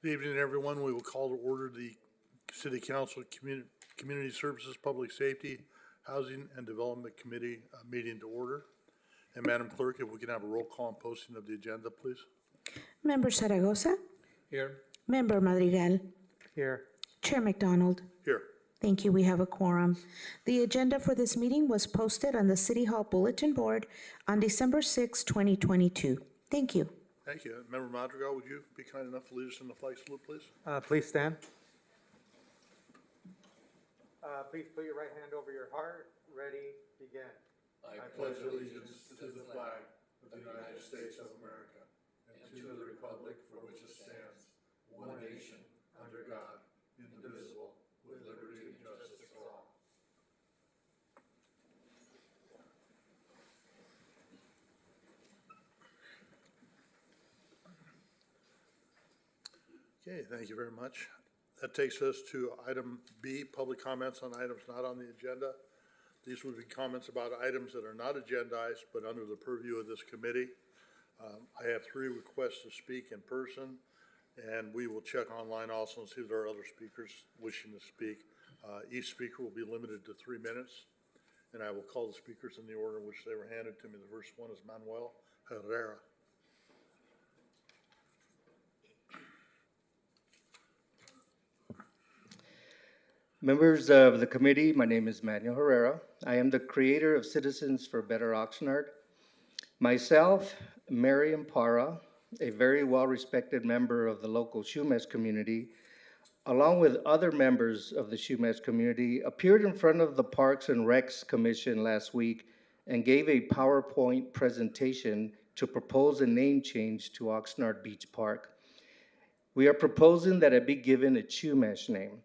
Good evening, everyone. We will call to order the City Council Community Services, Public Safety, Housing and Development Committee meeting to order. And Madam Clerk, if we can have a roll call and posting of the agenda, please. Member Zaragoza, Here. Member Madrigal, Here. Chair McDonald. Here. Thank you. We have a quorum. The agenda for this meeting was posted on the City Hall Bulletin Board on December 6, 2022. Thank you. Thank you. Member Madrigal, would you be kind enough to lead us in the flag salute, please? Please stand. Please put your right hand over your heart. Ready, begin. I pledge allegiance to the flag of the United States of America and to the republic for which it stands, one nation, under God, indivisible, with liberty and justice for all. Okay, thank you very much. That takes us to item B, public comments on items not on the agenda. These would be comments about items that are not agendized but under the purview of this committee. I have 3 requests to speak in person, and we will check online also and see if there are other speakers wishing to speak. Each speaker will be limited to 3 minutes, and I will call the speakers in the order in which they were handed to me. The first one is Manuel Herrera. Members of the committee, my name is Manuel Herrera. I am the creator of Citizens for Better Oxnard. Myself, Mary Ampara, a very well-respected member of the local Shumez community, along with other members of the Shumez community, appeared in front of the Parks and Recs Commission last week and gave a PowerPoint presentation to propose a name change to Oxnard Beach Park. We are proposing that it be given a Chumash name.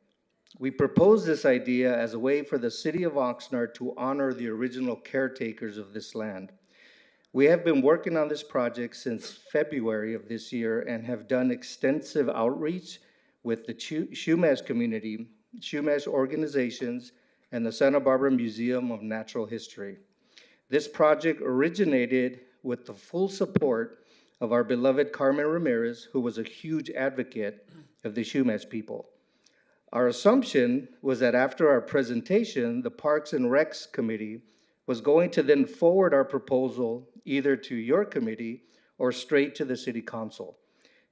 We propose this idea as a way for the city of Oxnard to honor the original caretakers of this land. We have been working on this project since February of this year and have done extensive outreach with the Shumez community, Shumez organizations, and the Santa Barbara Museum of Natural History. This project originated with the full support of our beloved Carmen Ramirez, who was a huge advocate of the Shumez people. Our assumption was that after our presentation, the Parks and Recs Committee was going to then forward our proposal either to your committee or straight to the City Council.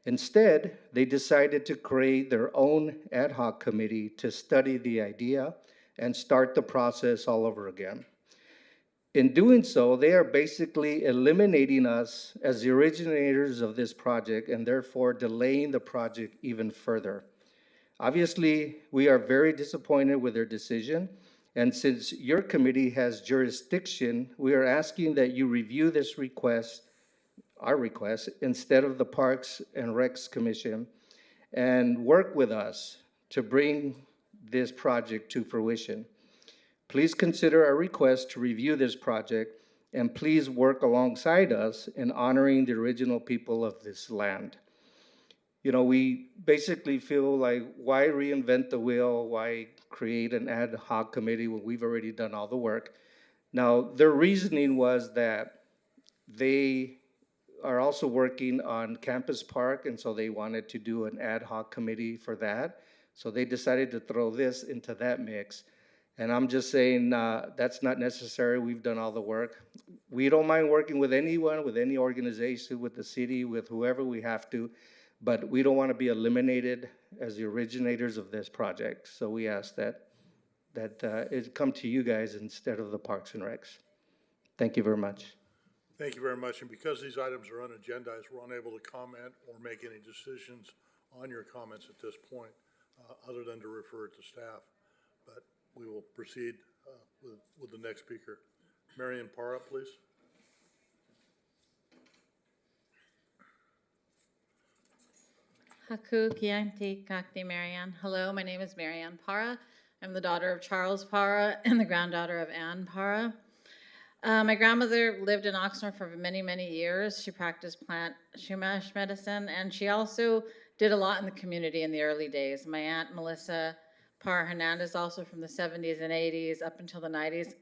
Instead, they decided to create their own ad hoc committee to study the idea and start the process all over again. In doing so, they are basically eliminating us as the originators of this project and therefore delaying the project even further. Obviously, we are very disappointed with their decision, and since your committee has jurisdiction, we are asking that you review this request, our request, instead of the Parks and Recs Commission, and work with us to bring this project to fruition. Please consider our request to review this project, and please work alongside us in honoring the original people of this land. You know, we basically feel like, why reinvent the wheel? Why create an ad hoc committee when we've already done all the work? Now, their reasoning was that they are also working on Campus Park, and so they wanted to do an ad hoc committee for that. So they decided to throw this into that mix. And I'm just saying that's not necessary. We've done all the work. We don't mind working with anyone, with any organization, with the city, with whoever we have to. But we don't want to be eliminated as the originators of this project. So we ask that it come to you guys instead of the Parks and Recs. Thank you very much. Thank you very much. And because these items are unagendized, we're unable to comment or make any decisions on your comments at this point, other than to refer it to staff. But we will proceed with the next speaker. Marian Parra, please. Haku Kianti Kakti Marianne. Hello, my name is Marianne Parra. I'm the daughter of Charles Parra and the granddaughter of Anne Parra. My grandmother lived in Oxnard for many, many years. She practiced plant Chumash medicine, and she also did a lot in the community in the early days. My aunt Melissa Parra Hernandez, also from the 70s and 80s up until the 90s,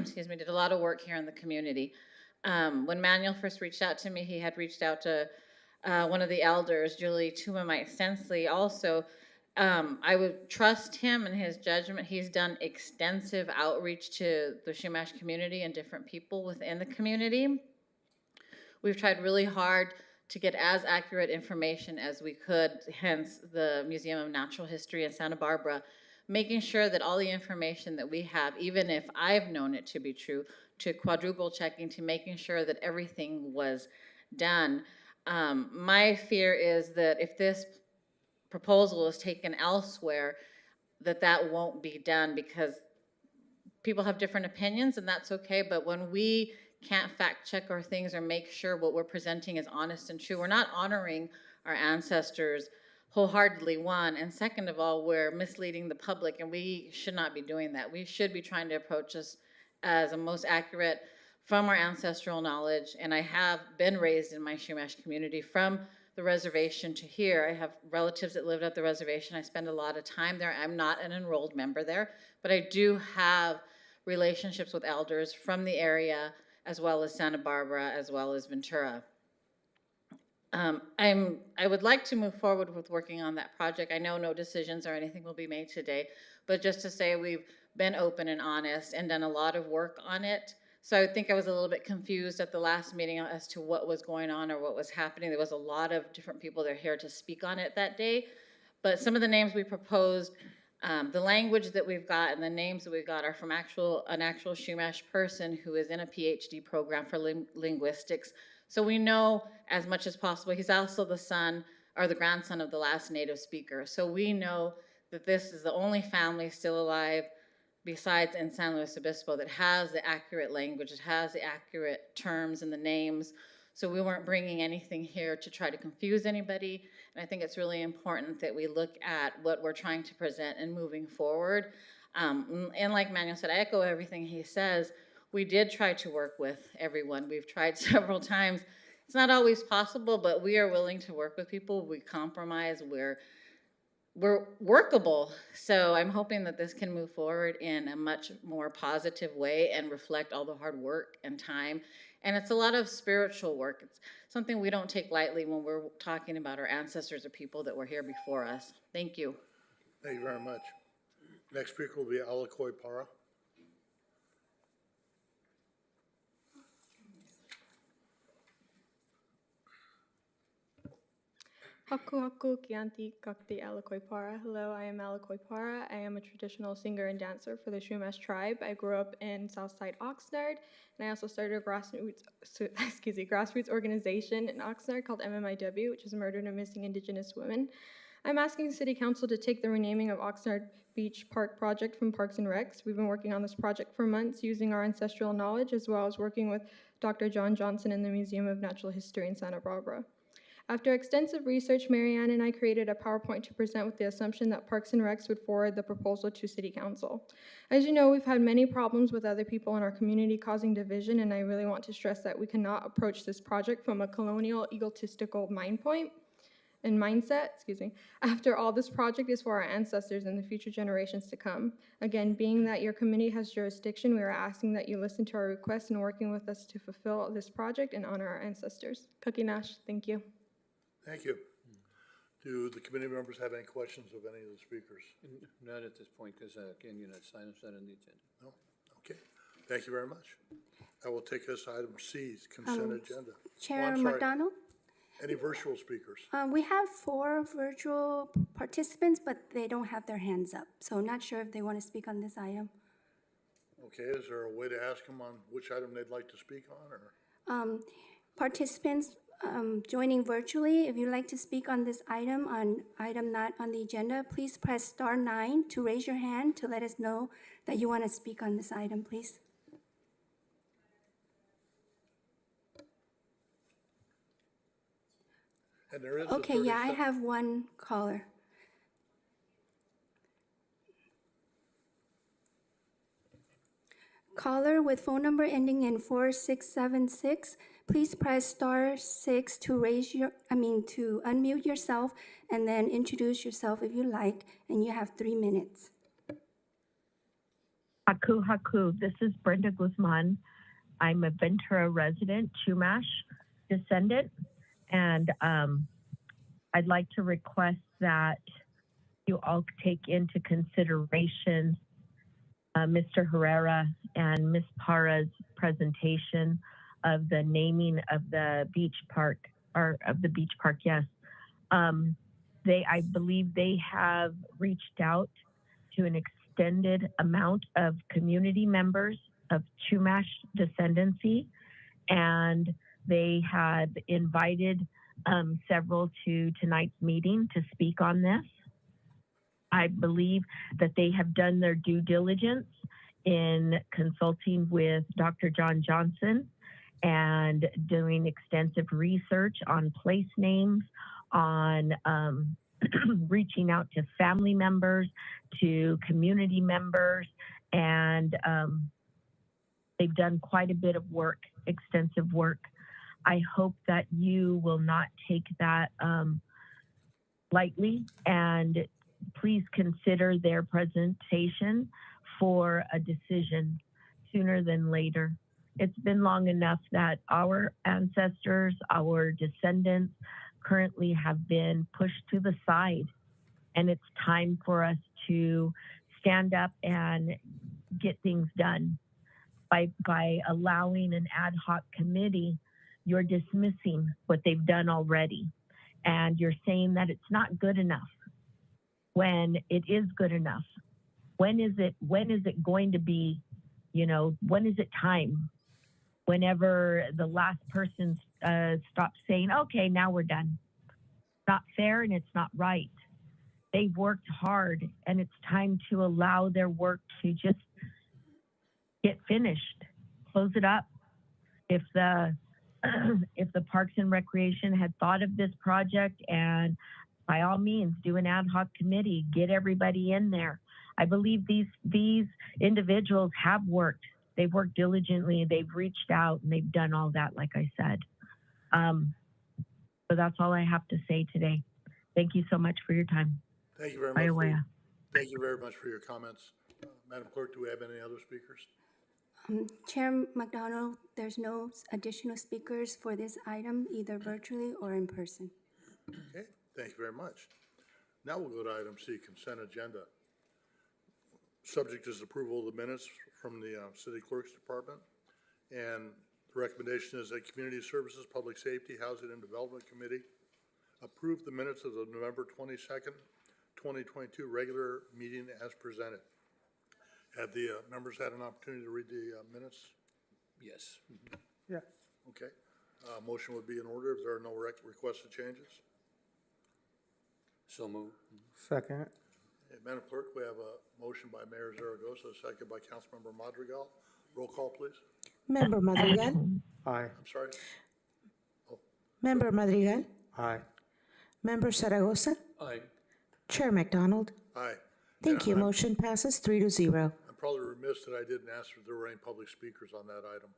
excuse me, did a lot of work here in the community. When Manuel first reached out to me, he had reached out to one of the elders, Julie Tumamite Sensley, also, I would trust him and his judgment. He's done extensive outreach to the Chumash community and different people within the community. We've tried really hard to get as accurate information as we could, hence the Museum of Natural History in Santa Barbara, making sure that all the information that we have, even if I've known it to be true, to quadruple checking, to making sure that everything was done. My fear is that if this proposal is taken elsewhere, that won't be done, because people have different opinions, and that's okay, but when we can't fact check our things or make sure what we're presenting is honest and true, we're not honoring our ancestors wholeheartedly, one, and second of all, we're misleading the public, and we should not be doing that. We should be trying to approach this as a most accurate from our ancestral knowledge, and I have been raised in my Chumash community from the reservation to here. I have relatives that lived at the reservation. I spend a lot of time there. I'm not an enrolled member there, but I do have relationships with elders from the area, as well as Santa Barbara, as well as Ventura. I would like to move forward with working on that project. I know no decisions or anything will be made today, but just to say we've been open and honest and done a lot of work on it. So I think I was a little bit confused at the last meeting as to what was going on or what was happening. There was a lot of different people that are here to speak on it that day, but some of the names we proposed, the language that we've got and the names that we've got are from an actual Chumash person who is in a PhD program for linguistics. So we know as much as possible. He's also the son or the grandson of the last native speaker. So we know that this is the only family still alive besides in San Luis Obispo that has the accurate language, that has the accurate terms and the names. So we weren't bringing anything here to try to confuse anybody. And I think it's really important that we look at what we're trying to present and moving forward. And like Manuel said, I echo everything he says. We did try to work with everyone. We've tried several times. It's not always possible, but we are willing to work with people. We compromise. We're workable. So I'm hoping that this can move forward in a much more positive way and reflect all the hard work and time. And it's a lot of spiritual work. It's something we don't take lightly when we're talking about our ancestors or people that were here before us. Thank you. Thank you very much. Next speaker will be Alakoy Para. Haku haku kianti kakti Alakoy Para. Hello, I am Alakoy Para. I am a traditional singer and dancer for the Chumash tribe. I grew up in Southside Oxnard, and I also started a grassroots organization in Oxnard called MMIW, which is Murdered and Missing Indigenous Women. I'm asking City Council to take the renaming of Oxnard Beach Park project from Parks and Recs. We've been working on this project for months using our ancestral knowledge, as well as working with Dr. John Johnson in the Museum of Natural History in Santa Barbara. After extensive research, Marianne and I created a PowerPoint to present with the assumption that Parks and Recs would forward the proposal to City Council. As you know, we've had many problems with other people in our community causing division, and I really want to stress that we cannot approach this project from a colonial, egotistical mindset. After all, this project is for our ancestors and the future generations to come. Again, being that your committee has jurisdiction, we are asking that you listen to our requests and working with us to fulfill this project and honor our ancestors. Kakinash, thank you. Thank you. Do the committee members have any questions of any of the speakers? Not at this point, because again, items not on the agenda. No? Okay. Thank you very much. That will take us to item C, consent agenda. Chair Oh, I'm sorry. McDonald? Any virtual speakers? We have 4 virtual participants, but they don't have their hands up. So not sure if they want to speak on this item. Okay, is there a way to ask them on which item they'd like to speak on, or? Participants joining virtually, if you'd like to speak on this item not on the agenda, please press star 9 to raise your hand to let us know that you want to speak on this item, please. And there is a Okay, yeah, I 30-second have one caller. Caller with phone number ending in 4676, please press star 6 to to unmute yourself and then introduce yourself if you like, and you have 3 minutes. Haku Haku, this is Brenda Guzman. I'm a Ventura resident, Chumash descendant, And I'd like to request that you all take into consideration Mr. Herrera and Ms. Parra's presentation of the naming of the beach park, or of the beach park, yes. I believe they have reached out to an extended amount of community members of Chumash descendancy, and they had invited several to tonight's meeting to speak on this. I believe that they have done their due diligence in consulting with Dr. John Johnson and doing extensive research on place names, on reaching out to family members, to community members, and they've done quite a bit of work, extensive work. I hope that you will not take that lightly, and please consider their presentation for a decision sooner than later. It's been long enough that our ancestors, our descendants, currently have been pushed to the side, and it's time for us to stand up and get things done. By allowing an ad hoc committee, you're dismissing what they've done already, and you're saying that it's not good enough when it is good enough. When is it going to be, when is it time? Whenever the last person stops saying, okay, now we're done. It's not fair and it's not right. They've worked hard, and it's time to allow their work to just get finished, close it up. If the Parks and Recreation had thought of this project, and by all means do an ad hoc committee, get everybody in there. I believe these individuals have worked. They've worked diligently. They've reached out and they've done all that, like I said. So that's all I have to say today. Thank you so much for your time. Thank you very much. Thank you very much for your comments. Madam Clerk, do we have any other speakers? Chair McDonald, there's no additional speakers for this item, either virtually or in person. Okay, thank you very much. Now we'll go to item C, consent agenda. Subject is approval of the minutes from the City Clerk's Department. And the recommendation is that Community Services, Public Safety, Housing and Development Committee approve the minutes of the November 22nd, 2022 regular meeting as presented. Have the members had an opportunity to read the minutes? Yes. Yes. Okay. Motion would be in order if there are no requested changes. So moved. Second. Hey, Madam Clerk, we have a motion by Mayor Zaragoza, a second by Councilmember Madrigal. Roll call, please. Member Madrigal? Aye. I'm sorry. Member Madrigal? Aye. Member Zaragoza? Aye. Chair McDonald? Aye. Thank you. I'm Motion passes 3-0. probably remiss that I didn't ask if there were any public speakers on that item.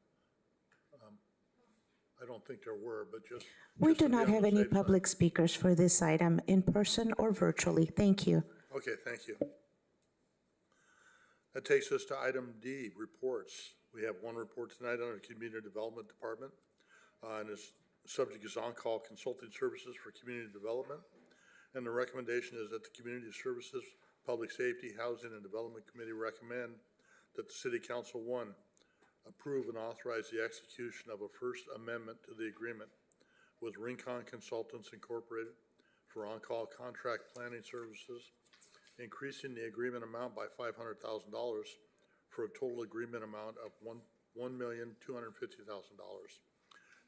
I don't think there were, but just. We just do to be not on have the any safe side. public speakers for this item in person or virtually. Thank you. Okay, thank you. That takes us to item D, reports. We have one report tonight on the Community Development Department. And its subject is on-call consulting services for community development. And the recommendation is that the Community Services, Public Safety, Housing and Development Committee recommend that the City Council, one, approve and authorize the execution of a First Amendment to the agreement with Rincon Consultants Incorporated for on-call contract planning services, increasing the agreement amount by $500,000 for a total agreement amount of $1,250,000.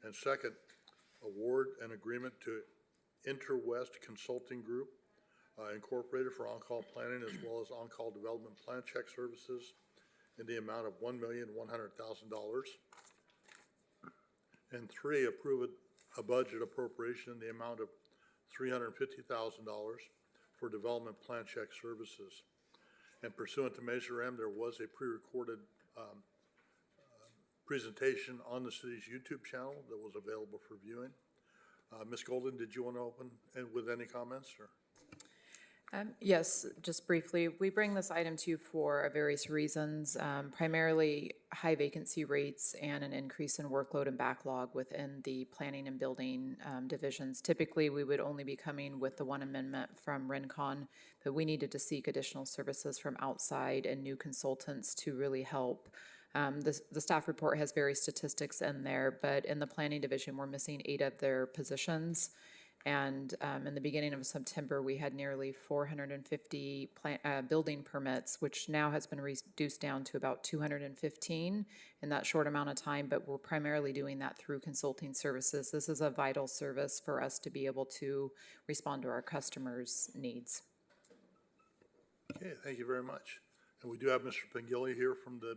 And second, award an agreement to Interwest Consulting Group Incorporated for on-call planning as well as on-call development plan check services in the amount of $1,100,000. And three, approve a budget appropriation in the amount of $350,000 for development plan check services. And pursuant to Measure M, there was a pre-recorded presentation on the city's YouTube channel that was available for viewing. Ms. Golden, did you want to open with any comments? Or? Yes, just briefly, we bring this item to you for various reasons, primarily high vacancy rates and an increase in workload and backlog within the planning and building divisions. Typically, we would only be coming with the one amendment from Rincon, but we needed to seek additional services from outside and new consultants to really help. The staff report has various statistics in there, but in the planning division, we're missing 8 of their positions. And in the beginning of September, we had nearly 450 building permits, which now has been reduced down to about 215 in that short amount of time, but we're primarily doing that through consulting services. This is a vital service for us to be able to respond to our customers' needs. Okay, thank you very much. And we do have Mr. Pengilly here from the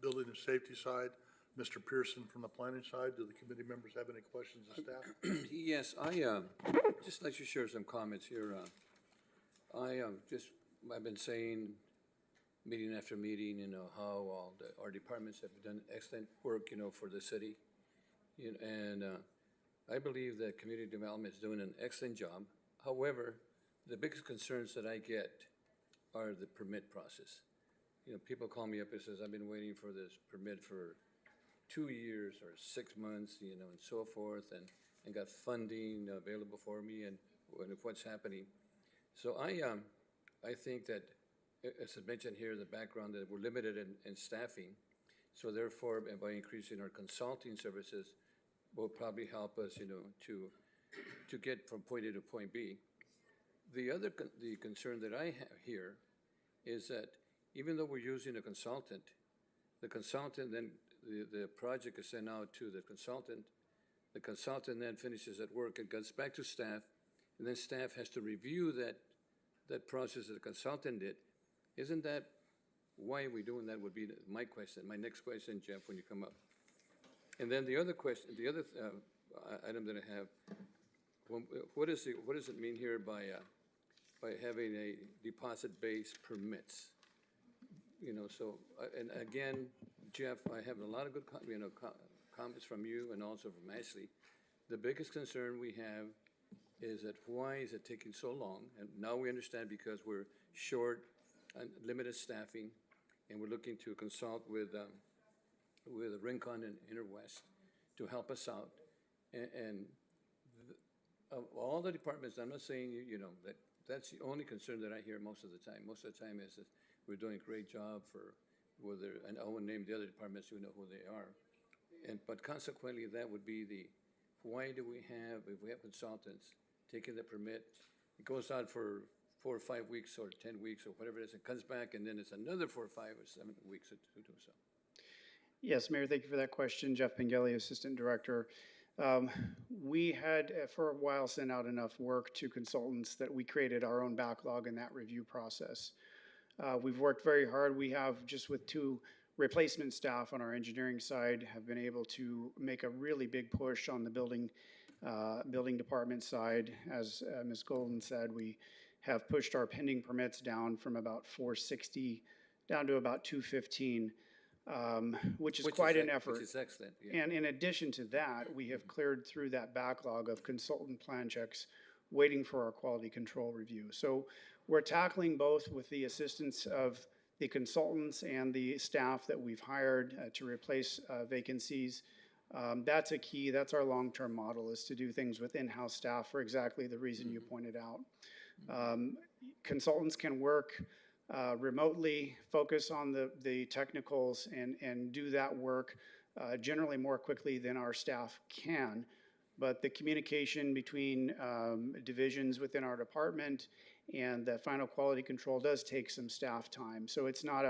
building and safety side, Mr. Pearson from the planning side. Do the committee members have any questions of staff? Yes, just like to share some comments here. I've been saying, meeting after meeting, how our departments have done excellent work, for the city. And I believe that community development is doing an excellent job. However, the biggest concerns that I get are the permit process. People call me up and says, I've been waiting for this permit for 2 years or 6 months, and so forth, and got funding available for me, and what's happening. So I think that, as I mentioned here in the background, that we're limited in staffing. So therefore, by increasing our consulting services, will probably help us, to get from point A to point B. The concern that I have here is that even though we're using a consultant, the consultant then, the project is sent out to the consultant then finishes that work and goes back to staff, and then staff has to review that process that the consultant did. Isn't that why are we doing that would be my question, my next question, Jeff, when you come up. And then the other question, the other item that I have, what does it mean here by having a deposit-based permits? So, and again, Jeff, I have a lot of good comments from you and also from Ashley. The biggest concern we have is that why is it taking so long? And now we understand because we're short and limited staffing, and we're looking to consult with Rincon and Interwest to help us out. And of all the departments, I'm not saying that's the only concern that I hear most of the time. Most of the time is that we're doing a great job for whether, and I won't name the other departments, you know who they are. But consequently, that would be why do we have, if we have consultants taking the permit, it goes out for 4 or 5 weeks or 10 weeks or whatever it is, it comes back and then it's another 4 or 5 or 7 weeks to do so. Yes, Mayor, thank you for that question. Jeff Pengilly, Assistant Director. We had, for a while, sent out enough work to consultants that we created our own backlog in that review process. We've worked very hard. We have, just with 2 replacement staff on our engineering side, have been able to make a really big push on the building department side. As Ms. Golden said, we have pushed our pending permits down from about 460 down to about 215, which is quite an effort. Which is excellent. Yeah. And in addition to that, we have cleared through that backlog of consultant plan checks waiting for our quality control review. So we're tackling both with the assistance of the consultants and the staff that we've hired to replace vacancies. That's a key. That's our long-term model, is to do things with in-house staff for exactly the reason you pointed out. Consultants can work remotely, focus on the technicals, and do that work generally more quickly than our staff can. But the communication between divisions within our department and the final quality control does take some staff time. So it's not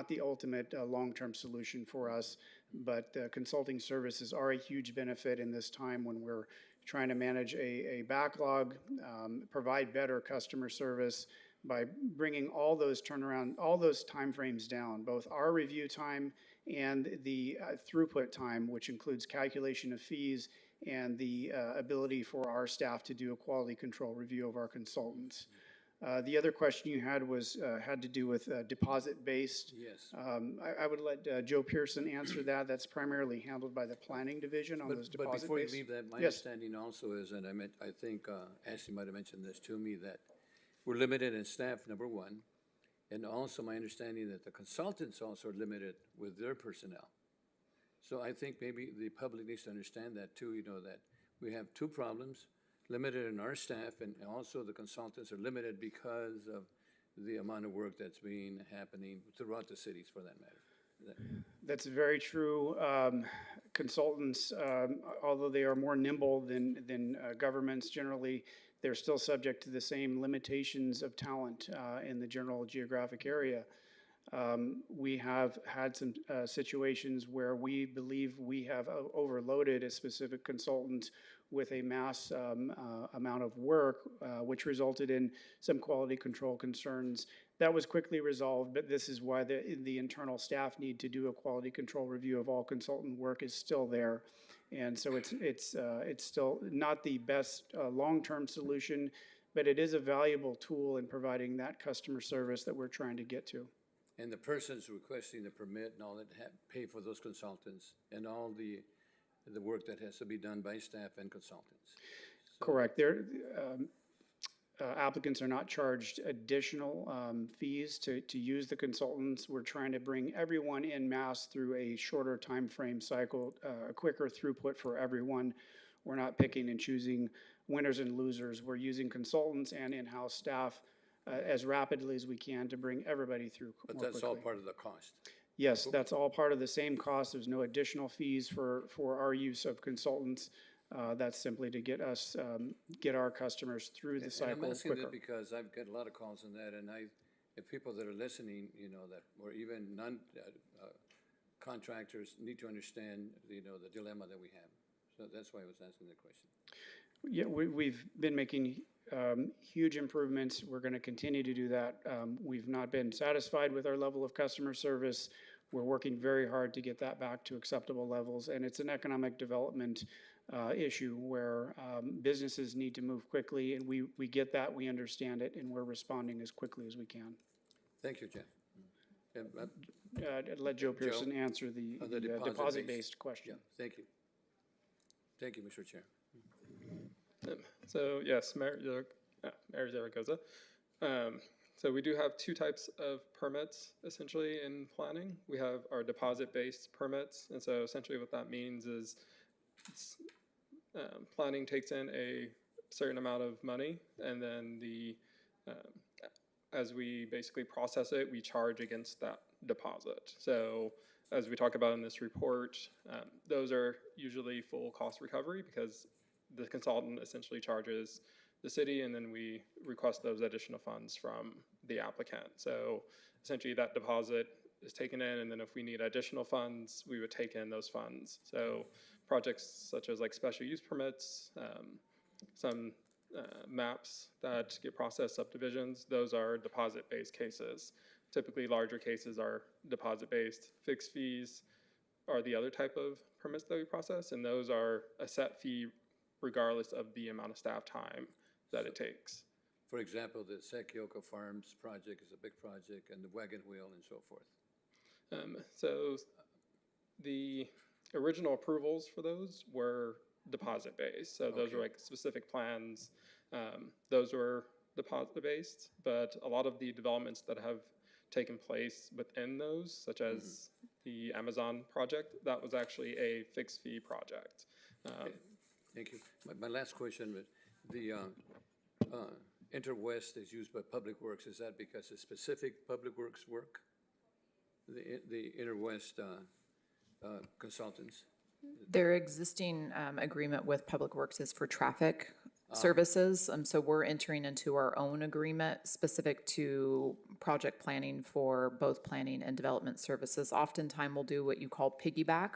the ultimate long-term solution for us, but consulting services are a huge benefit in this time when we're trying to manage a backlog, provide better customer service by bringing all those timeframes down, both our review time and the throughput time, which includes calculation of fees and the ability for our staff to do a quality control review of our consultants. The other question you had had to do with deposit-based. Yes. I would let Joe Pearson answer that. That's primarily handled by the planning division on those deposit-based. But before you leave that, my understanding also is, and I think Ashley might have mentioned this to me, that we're limited in staff, number one. And also my understanding that the consultants also are limited with their personnel. So I think maybe the public needs to understand that too, that we have two problems, limited in our staff, and also the consultants are limited because of the amount of work that's been happening throughout the cities for that matter. That's very true. Consultants, although they are more nimble than governments generally, they're still subject to the same limitations of talent in the general geographic area. We have had some situations where we believe we have overloaded a specific consultant with a mass amount of work, which resulted in some quality control concerns. That was quickly resolved, but this is why the internal staff need to do a quality control review of all consultant work is still there. And so it's still not the best long-term solution, but it is a valuable tool in providing that customer service that we're trying to get to. And the persons requesting the permit and all that pay for those consultants and all the work that has to be done by staff and consultants. So, correct. Applicants are not charged additional fees to use the consultants. We're trying to bring everyone en masse through a shorter time frame cycle, a quicker throughput for everyone. We're not picking and choosing winners and losers. We're using consultants and in-house staff as rapidly as we can to bring everybody through more quickly. but that's all part of the cost. Yes, that's all part of the same cost. There's no additional fees for our use of consultants. That's simply to get us, get our customers through the cycle And I'm asking quicker. that because I've got a lot of calls on that, and if people that are listening, that, or even contractors need to understand, the dilemma that we have. So that's why I was asking the question. Yeah, we've been making huge improvements. We're going to continue to do that. We've not been satisfied with our level of customer service. We're working very hard to get that back to acceptable levels, and it's an economic development issue where businesses need to move quickly, and we get that, we understand it, and we're responding as quickly as we can. Thank you, Jeff. Let Joe Pearson answer the deposit-based question. Yeah, thank you. Thank you, Mr. Chair. So yes, Mayor Zaragoza. So we do have two types of permits essentially in planning. We have our deposit-based permits, and so essentially what that means is planning takes in a certain amount of money, and then as we basically process it, we charge against that deposit. So as we talk about in this report, those are usually full cost recovery because the consultant essentially charges the city, and then we request those additional funds from the applicant. So essentially that deposit is taken in, and then if we need additional funds, we would take in those funds. So projects such as like special use permits, some maps that get processed, subdivisions, those are deposit-based cases. Typically larger cases are deposit-based. Fixed fees are the other type of permits that we process, and those are a set fee regardless of the amount of staff time that it takes. For example, the Sekioka Farms project is a big project, and the wagon wheel and so forth. So the original approvals for those were deposit-based. So those were like specific plans. Those were deposit-based, but a lot of the developments that have taken place within those, such as the Amazon project, that was actually a fixed fee project. Okay. Thank you. My last question, the Interwest is used by Public Works. Is that because it's specific Public Works work? The Interwest consultants? Their existing agreement with Public Works is for traffic services. So we're entering into our own agreement specific to project planning for both planning and development services. Oftentimes we'll do what you call piggyback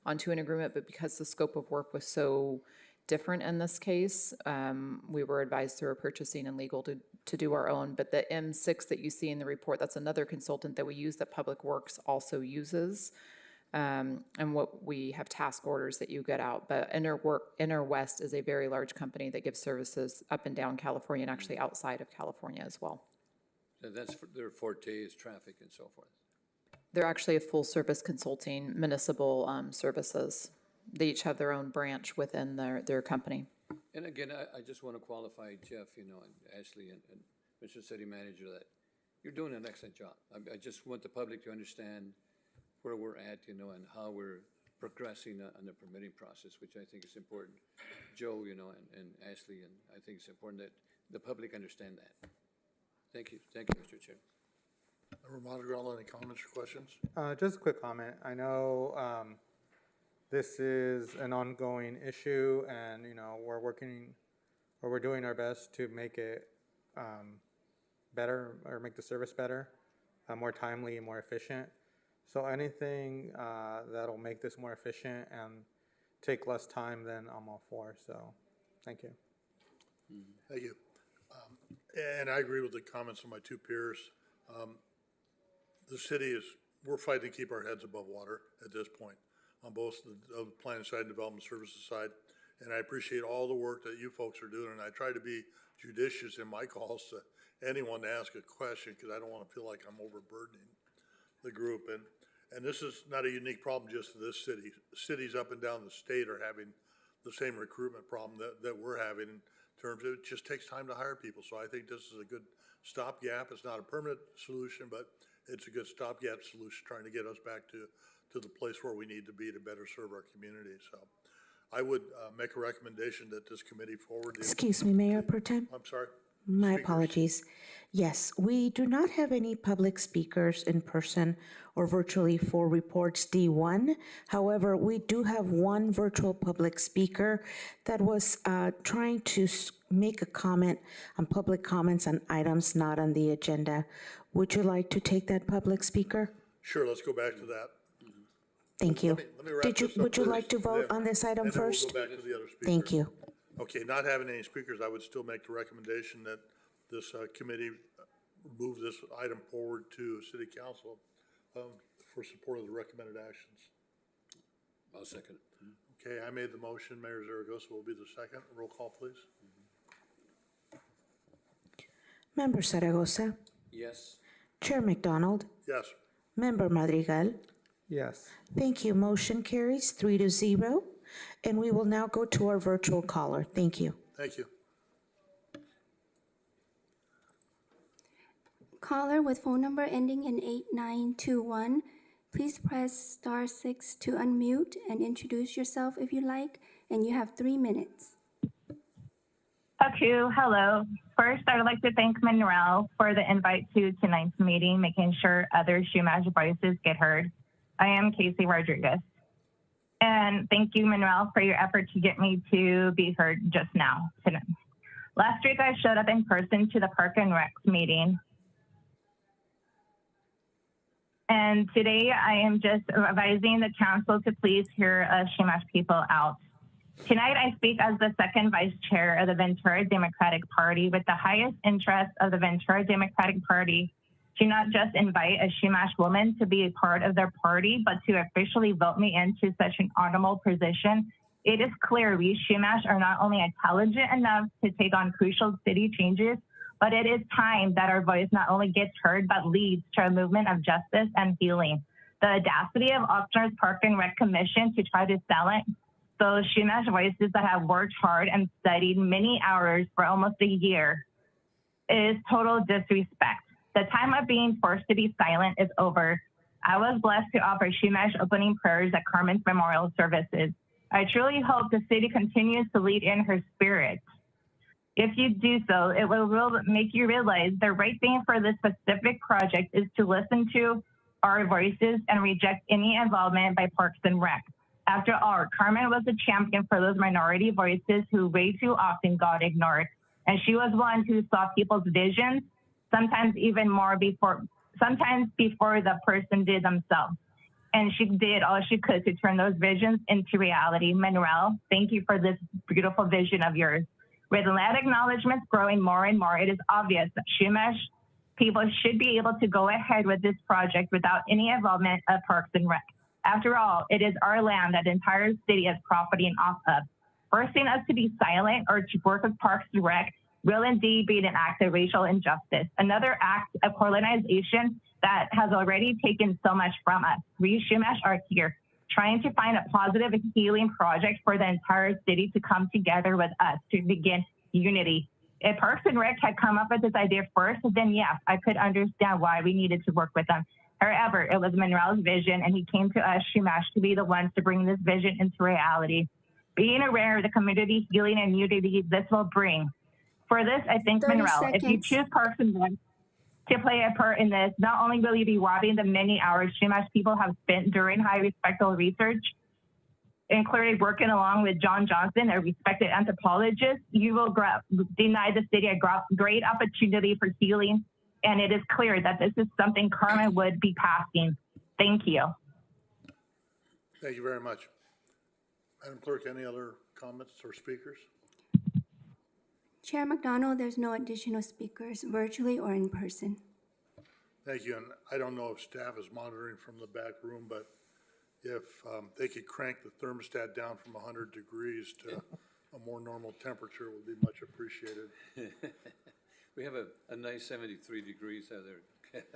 onto an agreement, but because the scope of work was so different in this case, we were advised through our purchasing and legal to do our own. But the M6 that you see in the report, that's another consultant that we use that Public Works also uses. And what we have task orders that you get out. But Interwest is a very large company that gives services up and down California and actually outside of California as well. So that's their forte is traffic and so forth. They're actually a full service consulting municipal services. They each have their own branch within their company. And again, I just want to qualify Jeff, and Ashley, and Mr. City Manager, that you're doing an excellent job. I just want the public to understand where we're at, you know, and how we're progressing on the permitting process, which I think is important. Joe, you know, and Ashley, and I think it's important that the public understand that. Thank you, Mr. Chair. Member Monticello, any comments or questions? Just a quick comment. I know this is an ongoing issue, and you know we're doing our best to make it better, or make the service better, more timely and more efficient. So anything that'll make this more efficient and take less time, then I'm all for. So, thank you. Thank you. And I agree with the comments of my two peers. The city we're fighting to keep our heads above water at this point on both the planning side and development services side. And I appreciate all the work that you folks are doing. And I try to be judicious in my calls to anyone to ask a question, because I don't want to feel like I'm overburdening the group. And this is not a unique problem just to this city. Cities up and down the state are having the same recruitment problem that we're having, in terms of it just takes time to hire people. So I think this is a good stopgap. It's not a permanent solution, but it's a good stopgap solution, trying to get us back to the place where we need to be to better serve our community. So I would make a recommendation that this committee forward. Excuse me, Mayor Pro Tem. I'm sorry. My Speakers. apologies. Yes, we do not have any public speakers in person or virtually for reports D1. However, we do have one virtual public speaker that was trying to make a comment on public comments on items not on the agenda. Would you like to take that public speaker? Sure, let's go back to that. Thank you. Let me wrap this up Would you first, like to vote then- on this item and then we'll first? go back to the other speakers. Thank you. Okay, not having any speakers, I would still make the recommendation that this committee move this item forward to City Council for support of the recommended actions. I'll second. Okay, I made the motion. Mayor Zaragoza will be the second. Roll call, please. Member Zaragoza, Yes. Chair McDonald, Yes. Member Madrigal. Yes. Thank you. Motion carries 3-0. And we will now go to our virtual caller. Thank you. Thank you. Caller with phone number ending in 8921, please press star 6 to unmute and introduce yourself if you like, and you have 3 minutes. Okay, hello. First, I would like to thank Manuel for the invite to tonight's meeting, making sure other Shumash voices get heard. I am Casey Rodriguez. And thank you, Manuel, for your effort to get me to be heard just now tonight. Last week, I showed up in person to the Park and Rec meeting. And today, I am just advising the council to please hear Shumash people out. Tonight, I speak as the second vice chair of the Ventura Democratic Party with the highest interest of the Ventura Democratic Party to not just invite a Shumash woman to be a part of their party, but to officially vote me into such an honorable position. It is clear we Shumash are not only intelligent enough to take on crucial city changes, but it is time that our voice not only gets heard, but leads to a movement of justice and healing. The audacity of Oxnard's Park and Rec Commission to try to silence those Shumash voices that have worked hard and studied many hours for almost a year is total disrespect. The time of being forced to be silent is over. I was blessed to offer Shumash opening prayers at Carmen's memorial services. I truly hope the city continues to lead in her spirit. If you do so, it will make you realize the right thing for this specific project is to listen to our voices and reject any involvement by Parks and Rec. After all, Carmen was a champion for those minority voices who way too often got ignored. And she was one who saw people's visions, sometimes before the person did themselves. And she did all she could to turn those visions into reality. Manuel, thank you for this beautiful vision of yours. With land acknowledgements growing more and more, it is obvious that Shumash people should be able to go ahead with this project without any involvement of Parks and Rec. After all, it is our land that the entire city is profiting off of. Forcing us to be silent or to work with Parks and Rec will indeed be an act of racial injustice, another act of colonization that has already taken so much from us. We Shumash are here, trying to find a positive and healing project for the entire city to come together with us to begin unity. If Parks and Rec had come up with this idea first, then yes, I could understand why we needed to work with them. However, it was Manuel's vision, and he came to us, Shumash, to be the ones to bring this vision into reality. Being aware of the community healing and unity this will bring. For this, I thank 30 Manuel. If you seconds. choose Parks and Rec to play a part in this, not only will you be robbing the many hours Shumash people have spent during high respectful research, including working along with John Johnson, a respected anthropologist, you will deny the city a great opportunity for healing. And it is clear that this is something Carmen would be passing. Thank you. Thank you very much. Madam Clerk, any other comments or speakers? Chair McDonald, there's no additional speakers, virtually or in person. Thank you, and I don't know if staff is monitoring from the back room, but if they could crank the thermostat down from 100 degrees to a more normal temperature, it would be much appreciated. We have a nice 73 degrees out there. Okay.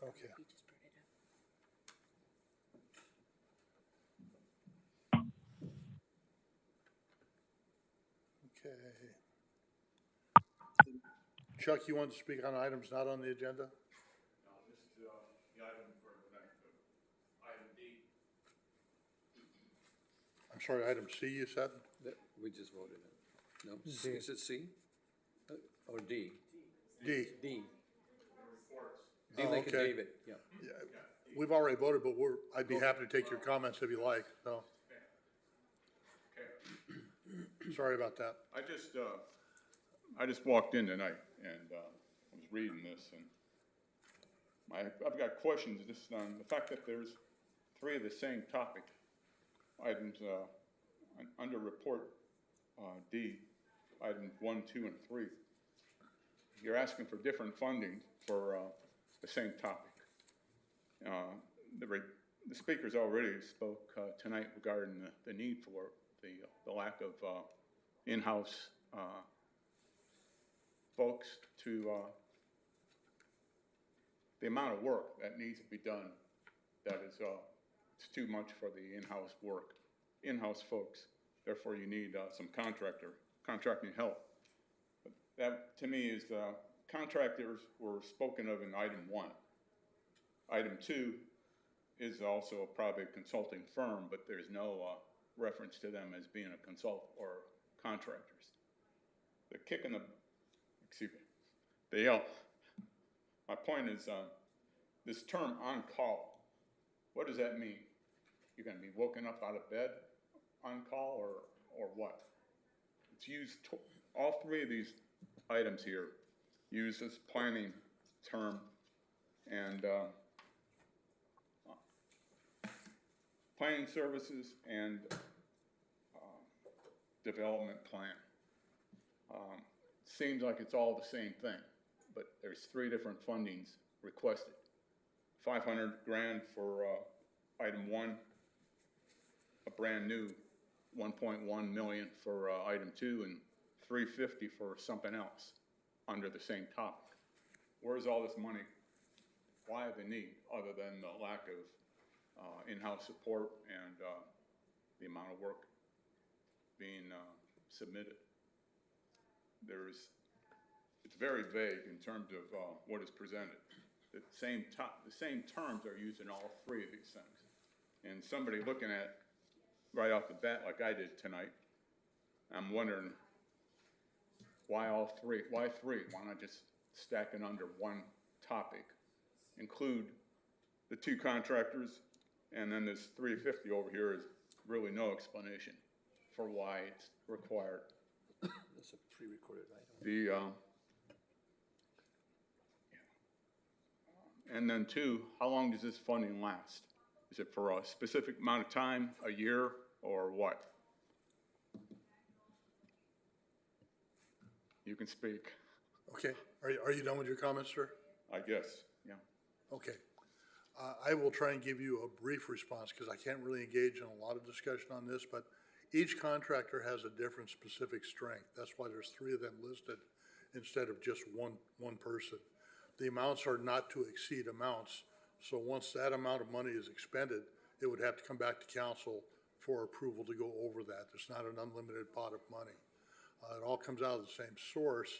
Okay. Chuck, you want to speak on items not on the agenda? No, this is the item for the next, item D. I'm sorry, item C, you said? We just voted on. No, is it C? Or D? D. D. The reports. D like in okay. David, yeah. Yeah, we've already voted, but I'd be happy to take your comments if you like, so. Okay. Sorry about that. I just walked in tonight and I was reading this and I've got questions just on the fact that there's 3 of the same topic items under report D, items 1, 2, and 3. You're asking for different funding for the same topic. The speakers already spoke tonight regarding the need for the lack of in-house folks to the amount of work that needs to be done. That is, it's too much for the in-house work, in-house folks. Therefore, you need some contracting help. But that, to me, is contractors were spoken of in item 1. Item 2 is also probably a consulting firm, but there's no reference to them as being a consult or contractors. The kick in the, excuse me, my point is this term on call, what does that mean? You're gonna be woken up out of bed on call or what? It's used, all 3 of these items here use this planning term and planning services and development plan. Seems like it's all the same thing, but there's 3 different fundings requested. 500 grand for item 1, a brand new 1.1 million for item 2, and 350 for something else under the same topic. Where's all this money? Why the need, other than the lack of in-house support and the amount of work being submitted? It's very vague in terms of what is presented. The same terms are used in all 3 of these things. And somebody looking at right off the bat, like I did tonight, I'm wondering why all 3? Why 3? Why not just stack it under one topic? Include the 2 contractors, and then this 350 over here is really no explanation for why it's required. That's a pre-recorded item. And then 2, how long does this funding last? Is it for a specific amount of time, a year, or what? You can speak. Okay, are you done with your comments, sir? I guess, yeah. Okay. I will try and give you a brief response because I can't really engage in a lot of discussion on this, but each contractor has a different specific strength. That's why there's 3 of them listed instead of just one person. The amounts are not to exceed amounts, so once that amount of money is expended, it would have to come back to council for approval to go over that. There's not an unlimited pot of money. It all comes out of the same source,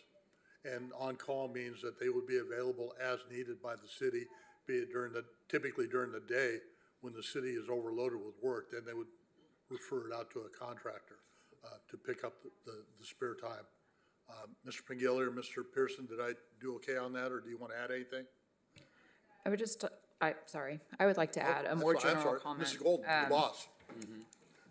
and on-call means that they would be available as needed by the city, be it typically during the day when the city is overloaded with work, then they would refer it out to a contractor to pick up the spare time. Mr. Pengilly or Mr. Pearson, did I do okay on that, or do you want to add anything? I would just, I would like to add a more general comment. Mrs. Golden, the boss.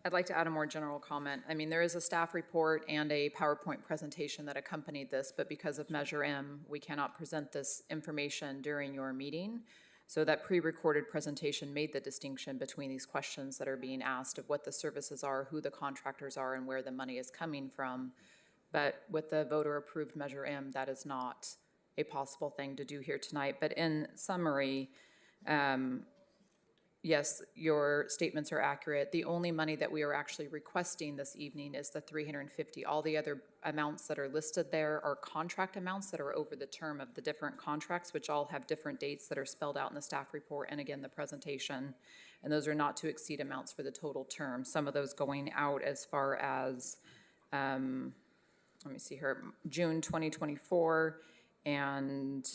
I'd like to add a more general comment. I mean, there is a staff report and a PowerPoint presentation that accompanied this, but because of Measure M, we cannot present this information during your meeting. So that pre-recorded presentation made the distinction between these questions that are being asked of what the services are, who the contractors are, and where the money is coming from. But with the voter-approved Measure M, that is not a possible thing to do here tonight. But in summary, yes, your statements are accurate. The only money that we are actually requesting this evening is the $350. All the other amounts that are listed there are contract amounts that are over the term of the different contracts, which all have different dates that are spelled out in the staff report and again, the presentation. And those are not to exceed amounts for the total term. Some of those going out as far as, let me see here, June 2024, and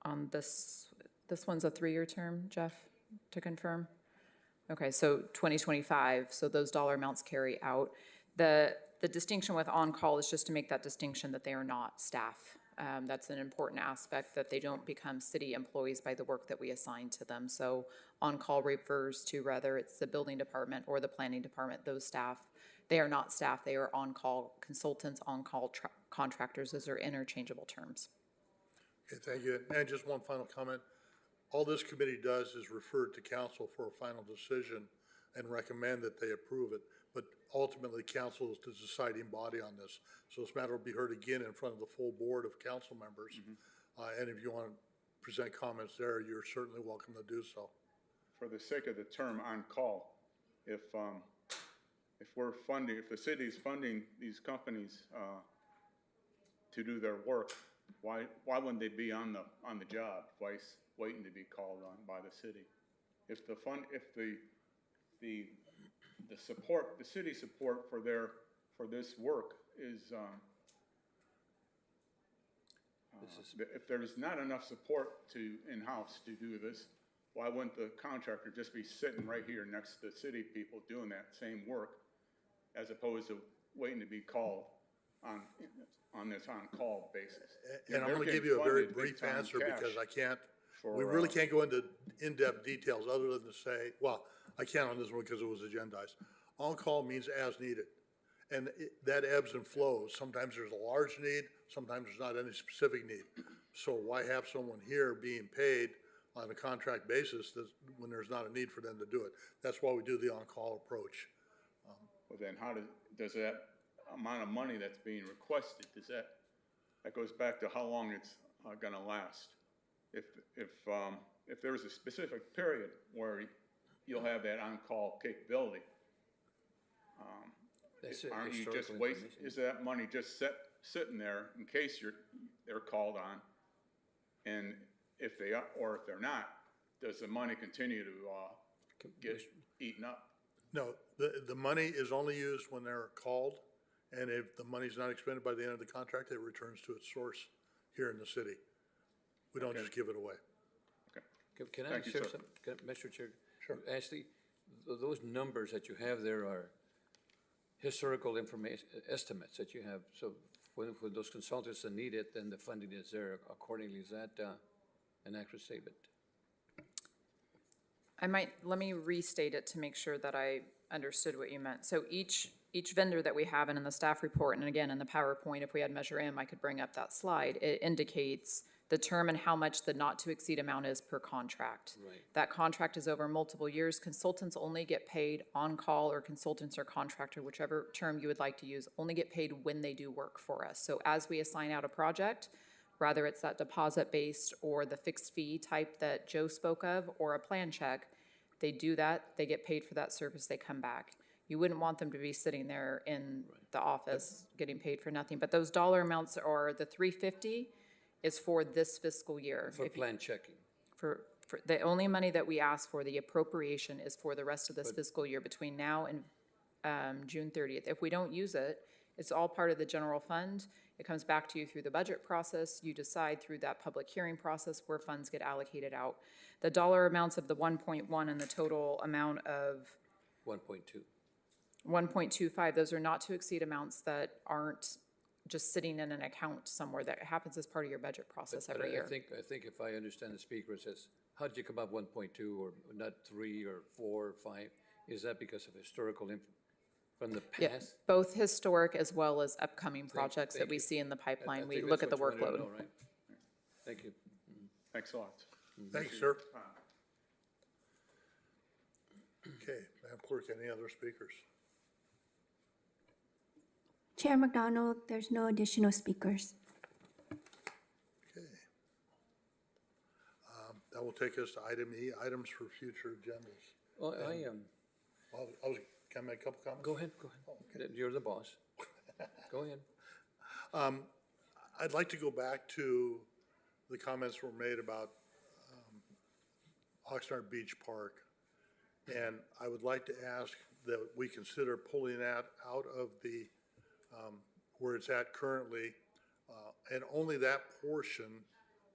on this one's a 3-year term, Jeff, to confirm? Okay, so 2025, so those dollar amounts carry out. The distinction with on-call is just to make that distinction that they are not staff. That's an important aspect, that they don't become city employees by the work that we assign to them. So on-call refers to whether it's the building department or the planning department, those staff. They are not staff, they are on-call consultants, on-call contractors. Those are interchangeable terms. Okay, thank you. And just one final comment. All this committee does is refer to council for a final decision and recommend that they approve it. But ultimately, council is the deciding body on this. So this matter will be heard again in front of the full board of council members. And if you want to present comments there, you're certainly welcome to do so. For the sake of the term on call, if we're funding, if the city's funding these companies to do their work, why wouldn't they be on the job twice, waiting to be called on by the city? If the support, the city support for this work is, if there's not enough support in-house to do this, why wouldn't the contractor just be sitting right here next to the city people doing that same work, as opposed to waiting to be called on this on-call basis? And I'm going to give you a very brief answer because we really can't go into in-depth details other than to say, well, I can't on this one because it was agendized. On-call means as needed, and that ebbs and flows. Sometimes there's a large need, sometimes there's not any specific need. So why have someone here being paid on a contract basis when there's not a need for them to do it? That's why we do the on-call approach. Well, then does that amount of money that's being requested, that goes back to how long it's going to last? If there's a specific period where you'll have that on-call capability, aren't you just wasting? Is that money just sitting there in case they're called on? And if they are, or if they're not, does the money continue to get eaten up? No, the money is only used when they're called, and if the money's not expended by the end of the contract, it returns to its source here in the city. We don't just give it away. Okay. Can I share something, Mr. Chair? Sure. Ashley, those numbers that you have there are historical information, estimates that you have. So when those consultants are needed, then the funding is there accordingly. Is that an accurate statement? Let me restate it to make sure that I understood what you meant. So each vendor that we have, and in the staff report, and again, in the PowerPoint, if we had Measure M, I could bring up that slide. It indicates the term and how much the not to exceed amount is per contract. Right. That contract is over multiple years. Consultants only get paid on call, or consultants or contractor, whichever term you would like to use, only get paid when they do work for us. So as we assign out a project, whether it's that deposit-based or the fixed fee type that Joe spoke of, or a plan check, they do that, they get paid for that service, they come back. You wouldn't want them to be sitting there in the office getting paid for nothing. But those dollar amounts are, the 350 is for this fiscal year. For If you- plan checking. For the only money that we ask for, the appropriation is for the rest of this fiscal year between now and June 30th. If we don't use it, it's all part of the general fund. It comes back to you through the budget process. You decide through that public hearing process where funds get allocated out. The dollar amounts of the 1.1 and the total amount of 1.2. 1.25, those are not to exceed amounts that aren't just sitting in an account somewhere. That happens as part of your budget process But every year. I think if I understand the speaker, it says, how did you come up 1.2 or not 3 or 4 or 5? Is that because of historical from the Yeah, past? both historic as well as upcoming projects that thank we you. see in the I pipeline. We think look that's at the what you wanted to workload. know, right? Thank you. Thanks a lot. Thank you, sir. Okay, Madam Clerk, any other speakers? Chair McDonald, there's no additional speakers. Okay. That will take us to item E, items for future agendas. Well, Can I make a couple comments? go ahead. You're the boss. Go ahead. I'd like to go back to the comments were made about Oxnard Beach Park. And I would like to ask that we consider pulling that out of the, where it's at currently, and only that portion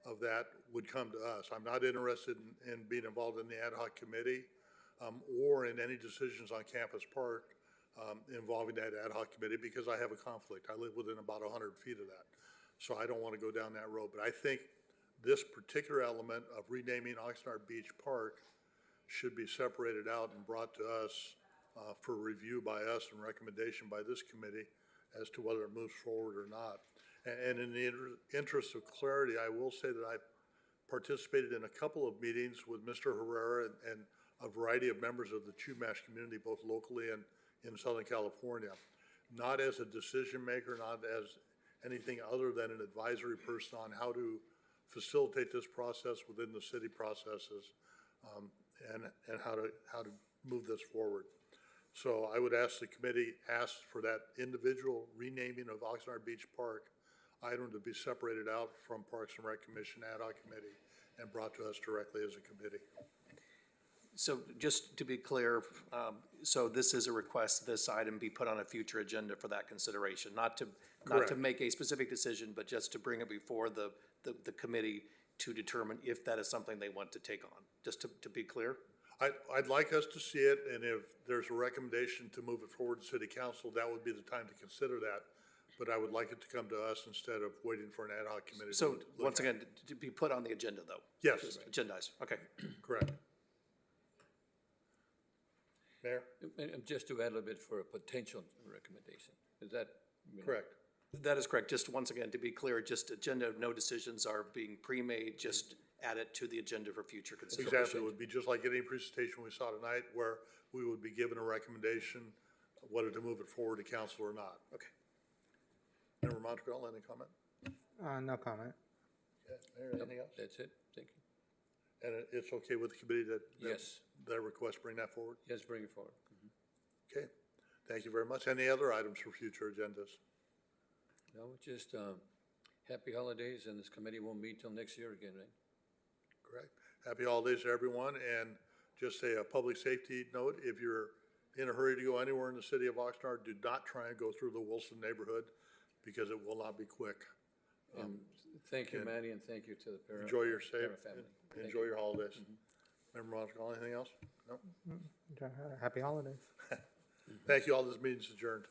of that would come to us. I'm not interested in being involved in the ad hoc committee or in any decisions on Campus Park involving that ad hoc committee because I have a conflict. I live within about 100 feet of that. So I don't want to go down that road. But I think this particular element of renaming Oxnard Beach Park should be separated out and brought to us for review by us and recommendation by this committee as to whether it moves forward or not. And in the interest of clarity, I will say that I've participated in a couple of meetings with Mr. Herrera and a variety of members of the Chumash community, both locally and in Southern California, not as a decision maker, not as anything other than an advisory person on how to facilitate this process within the city processes and how to move this forward. So I would ask the committee, ask for that individual renaming of Oxnard Beach Park item to be separated out from Parks and Rec Commission ad hoc committee and brought to us directly as a committee. So just to be clear, so this is a request, this item be put on a future agenda for that consideration, not to Correct. make a specific decision, but just to bring it before the committee to determine if that is something they want to take on, just to be clear? I'd like us to see it, and if there's a recommendation to move it forward to city council, that would be the time to consider that. But I would like it to come to us instead of waiting for an ad hoc committee. to So look once at it. again, to be put on the agenda though? Yes. Just agendized, okay. Correct. Mayor? And just to add a little bit for a potential recommendation, is that? Correct. That is correct. Just once again, to be clear, just agenda, no decisions are being pre-made, just add it to the agenda for future consideration. Exactly. It would be just like any presentation we saw tonight where we would be given a recommendation whether to move it forward to council or not. Okay. Member Montreal, any comment? No comment. Okay. Mayor, anything else? That's it, thank you. And it's okay with the committee that? Yes. That request, bring that forward? Yes, bring it forward. Okay. Thank you very much. Any other items for future agendas? No, just happy holidays, and this committee won't meet till next year again, right? Correct. Happy holidays to everyone, and just a public safety note, if you're in a hurry to go anywhere in the city of Oxnard, do not try and go through the Wilson neighborhood because it will not be quick. Thank you, and Manny, and thank you to the Para. Enjoy your safe, Para family. Thank enjoy you. your holidays. Member Montreal, anything else? No? Happy holidays. Thank you all. This meeting's adjourned.